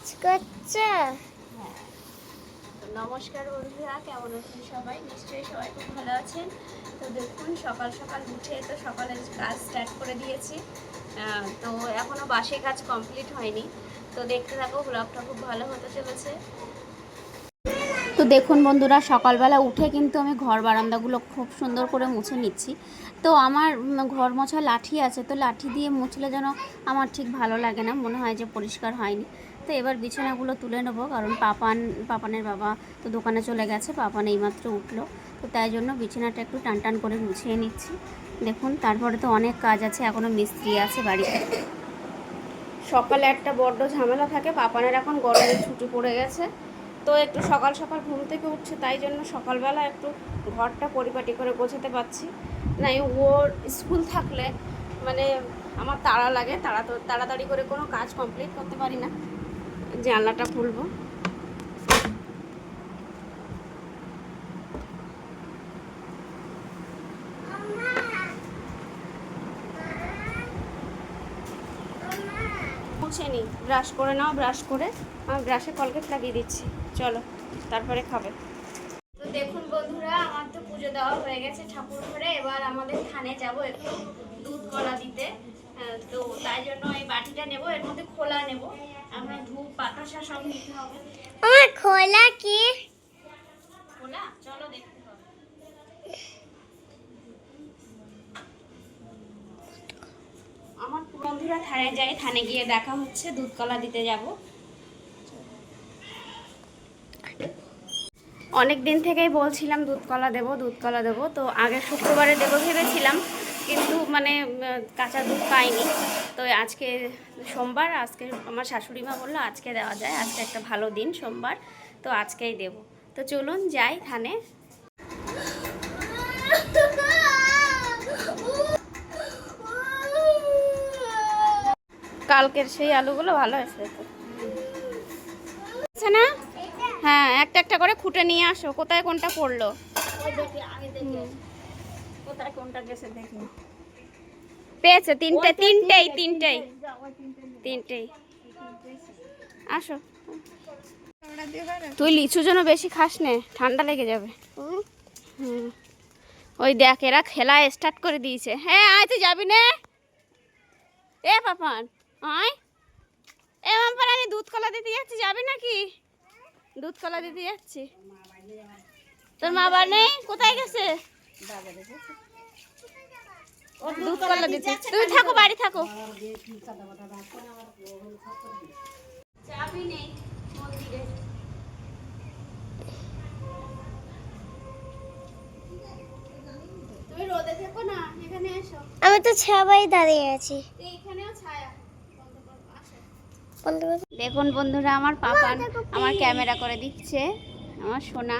কাজ করছে। হ্যাঁ, তো নমস্কার বন্ধুরা, কেমন আছেন সবাই? নিশ্চয়ই সবাই খুব ভালো আছেন। তো দেখুন, সকাল সকাল উঠে তো সকালের কাজ স্টার্ট করে দিয়েছি। তো এখনও বাসি কাজ কমপ্লিট হয়নি। তো দেখতে থাকো, ব্লগটা খুব ভালো হতে চলেছে। তো দেখুন বন্ধুরা, সকালবেলা উঠে কিন্তু আমি ঘর বারান্দাগুলো খুব সুন্দর করে মুছে নিচ্ছি। তো আমার ঘর মোছা লাঠি আছে, তো লাঠি দিয়ে মুছলে যেন আমার ঠিক ভালো লাগে না, মনে হয় যে পরিষ্কার হয়নি। তো এবার বিছানাগুলো তুলে নেবো, কারণ পাপানের বাবা তো দোকানে চলে গেছে, পাপান এইমাত্র উঠলো। তো তাই জন্য বিছানাটা একটু টান টান করে মুছিয়ে নিচ্ছি। দেখুন, তারপরে তো অনেক কাজ আছে, এখনও মিস্ত্রি আছে বাড়িতে। সকালে একটা বড্ড ঝামেলা থাকে, পাপানের এখন গরমের ছুটি পড়ে গেছে। তো একটু সকাল সকাল ঘুম থেকে উঠছে, তাই জন্য সকালবেলা একটু ঘরটা পরিপাটি করে গোছাতে পারছি। নাই ওর স্কুল থাকলে মানে আমার তাড়া লাগে, তাড়াতাড়ি করে কোনো কাজ কমপ্লিট করতে পারি না। জানলাটা খুলবো। মুছে নিই, ব্রাশ করে নাও। ব্রাশ করে আমি ব্রাশে কলগেট লাগিয়ে দিচ্ছি, চলো তারপরে খাবে। তো দেখুন বন্ধুরা, আমার তো পুজো দেওয়া হয়ে গেছে ঠাকুর ঘরে। এবার আমাদের থানে যাব একটু দুধ কলা দিতে। তো তাই জন্য এই বাটিটা নেব, এর মধ্যে খোলা নেব। আমরা ধূপ বাতাসা সব নিতে হবে। আমার খোলা কি? খোলা, চলো দেখতে হবে। আমার বন্ধুরা থানে যায়, থানে গিয়ে দেখা হচ্ছে, দুধ কলা দিতে যাব। অনেক দিন থেকেই বলছিলাম দুধ কলা দেবো। তো আগে শুক্রবারে দেবো ভেবেছিলাম, কিন্তু মানে কাঁচা দুধ পাইনি। তো আজকে সোমবার, আজকে আমার শাশুড়ি মা বললো আজকে দেওয়া যায়, আজকে একটা ভালো দিন সোমবার, তো আজকেই দেব। তো চলুন যাই থানে। কালকের সেই আলুগুলো ভালো হয়েছে তো না? হ্যাঁ, একটা একটা করে খুঁটে নিয়ে আসো। কোথায় কোনটা পড়লো? কোথায় কোনটা গেছে দেখি। পেয়েছে তিনটেই। আসো। তুই লিচু যেন বেশি খাস নে, ঠান্ডা লেগে যাবে। হুম, ওই দেখ এরা খেলা স্টার্ট করে দিয়েছে। হ্যাঁ আয়, তুই যাবি না? এ পাপান আয়। এ মাম্পার, আমি দুধ কলা দিতে যাচ্ছি, যাবি নাকি? দুধ কলা দিতে যাচ্ছি। তোর মা বাবা নেই? কোথায় গেছে? দুধ কলা দিতে। তুমি থাকো, বাড়ি থাকো। চাবি নেই মন্দিরে। তুমি রোদে থেকো না, এখানে এসো। আমি তো ছায়ায় দাঁড়িয়ে আছি। এখানেও ছায়া। দেখুন বন্ধুরা, আমার পাপান আমার ক্যামেরা করে দিচ্ছে। আমার সোনা,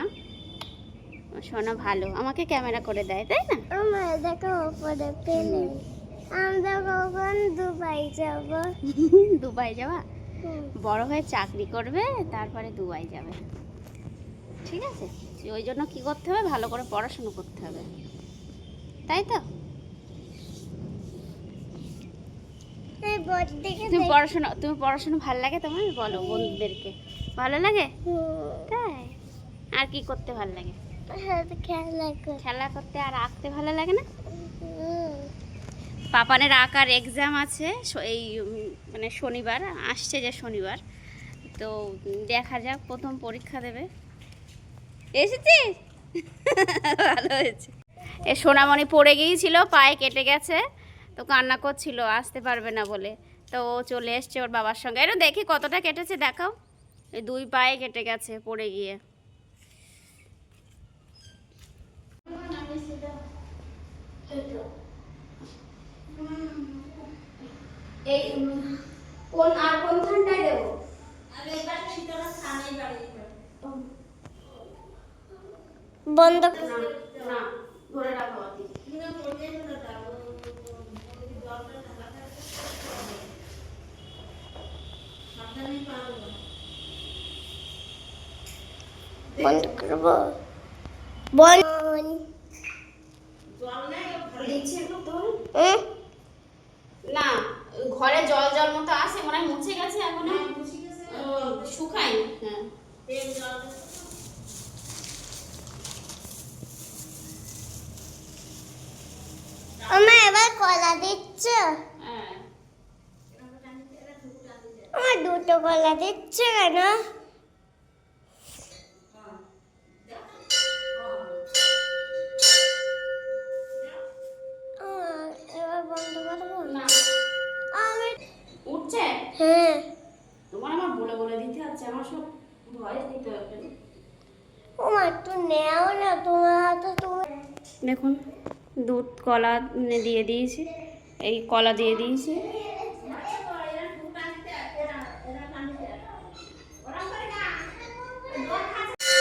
সোনা ভালো, আমাকে ক্যামেরা করে দেয়, তাই না? আমার দেখো উপরে পেলে আমরা কখন দুবাই যাব। দুবাই যাওয়া? বড় হয়ে চাকরি করবে, তারপরে দুবাই যাবে, ঠিক আছে? ওই জন্য কি করতে হবে, ভালো করে পড়াশুনো করতে হবে, তাই তো? তুমি পড়াশোনা ভালো লাগে তোমার? বলো বন্ধুদেরকে, ভালো লাগে? তাই? আর কি করতে ভালো লাগে? খেলা করতে। আর আঁকতে ভালো লাগে না? পাপানের আঁকার এক্সাম আছে এই মানে শনিবার আসছে, যে শনিবার। তো দেখা যাক, প্রথম পরীক্ষা দেবে। এসেছিস? ভালো হয়েছে। এ সোনামণি পড়ে গিয়েছিল, পায়ে কেটে গেছে, তো কান্না করছিল আসতে পারবে না বলে। তো ও চলে এসছে ওর বাবার সঙ্গে। এটা দেখি কতটা কেটেছে, দেখাও। এই 2 পায়ে কেটে গেছে পড়ে গিয়ে। এই কোন ধানটায় দেবো? বন্ধ না, ধরে রাখো। বন্ধ করবো। বন্ধ না, ঘরে জল জল মতো আসে, মনে হয় মুছে গেছে এখন। আমার এবার কলা দিচ্ছ? হ্যাঁ আমার দুটো কলা দিচ্ছ কেন? এবার বন্ধ করবো না আমি। উঠছে হ্যাঁ তোমার আমার বলে বলে দিতে হচ্ছে, আমার সব ভয়েস দিতে হবে। ওমা একটু নেও না তোমার হাতে তুমি। দেখুন দুধ কলা দিয়ে দিয়েছি, এই কলা দিয়ে দিয়েছি।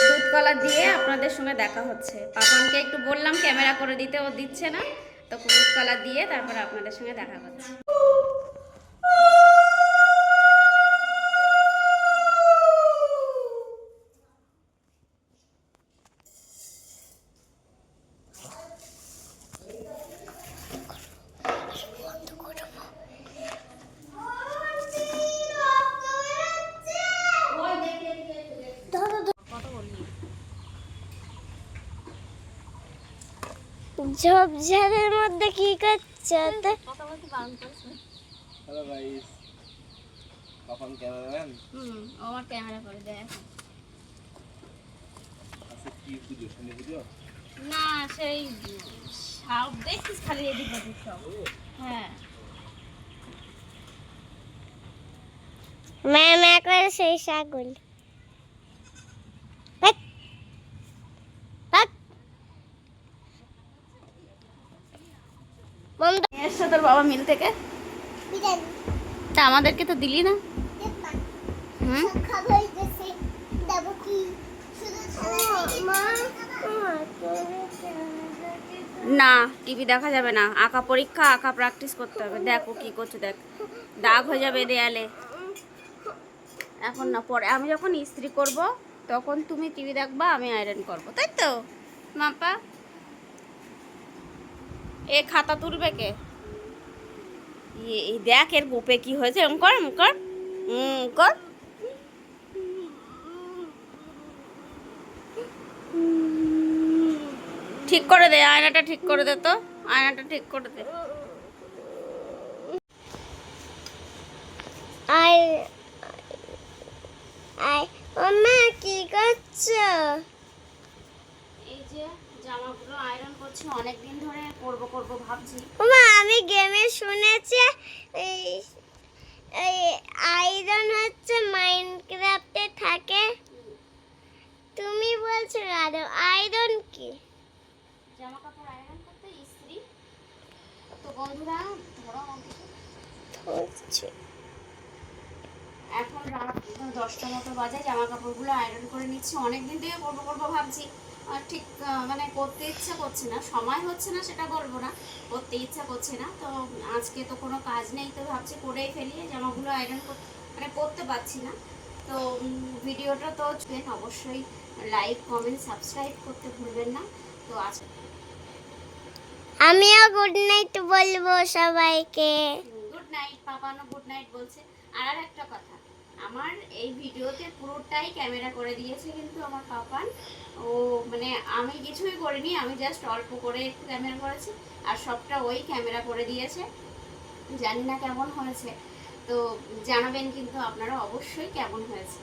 দুধ কলা দিয়ে আপনাদের সঙ্গে দেখা হচ্ছে। পাপানকে একটু বললাম ক্যামেরা করে দিতে, ও দিচ্ছে না, তো দুধ কলা দিয়ে তারপরে আপনাদের সঙ্গে দেখা হচ্ছে। ঝোপঝাড়ের মধ্যে কি করছো? হ্যালো গাইস, কখন ক্যামেরাম্যান ও আমার ক্যামেরা করে দেয় এখন। আচ্ছা কি পুজো, শনি পুজো? না সেই সব দেখছিস খালি এদিক ওদিক সব। হ্যাঁ ম্যামা করে সেই ছাগল। হাট, হাট। বন্ধ। এসছো তোর বাবা মিল থেকে, তা আমাদেরকে তো দিলি না। হুম না টিভি দেখা যাবে না, আঁকা পরীক্ষা, আঁকা প্র্যাকটিস করতে হবে। দেখো কি করছো, দেখ দাগ হয়ে যাবে দেয়ালে। এখন না, পরে আমি যখন ইস্ত্রি করব তখন তুমি টিভি দেখবা, আমি আয়রন করব, তাই তো মাপা? এ খাতা তুলবে কে? এই দেখ এর গোপে কি হয়েছে, এরকম কর, কর কর। ঠিক করে দে, আয়নাটা ঠিক করে দে, তো আয়নাটা ঠিক করে দে। আর মা কি করছো? এই যে জামাগুলো আয়রন করছি, অনেক দিন ধরে করব ভাবছি। মা আমি গেমে শুনেছি এই এই আয়রন হচ্ছে মাইনক্রাফটে থাকে, তুমি বলছো আর আয়রন কি? জামা কাপড় আয়রন করতে ইস্ত্রি। তো বন্ধুরা ধরো হচ্ছে এখন রাত 10টা মতো বাজে, জামা কাপড়গুলো আয়রন করে নিচ্ছি। অনেক দিন থেকে করবো ভাবছি, ঠিক মানে করতে ইচ্ছা করছে না, সময় হচ্ছে না সেটা বলবো না, করতে ইচ্ছা করছে না। তো আজকে তো কোনো কাজ নেই, তো ভাবছি করেই ফেলি, জামাগুলো আয়রন মানে করতে পারছি না। তো ভিডিওটা তো অবশ্যই লাইক কমেন্ট সাবস্ক্রাইব করতে ভুলবেন না। তো আজ আমিও গুড নাইট বলবো সবাইকে। গুড নাইট, পাপানো গুড নাইট বলছে। আর একটা কথা, আমার এই ভিডিওতে পুরোটাই ক্যামেরা করে দিয়েছে কিন্তু আমার পাপান। ও মানে আমি কিছুই করিনি, আমি জাস্ট অল্প করে একটু ক্যামেরা করেছি, আর সবটা ওই ক্যামেরা করে দিয়েছে। জানি না কেমন হয়েছে, তো জানাবেন কিন্তু আপনারা অবশ্যই কেমন হয়েছে।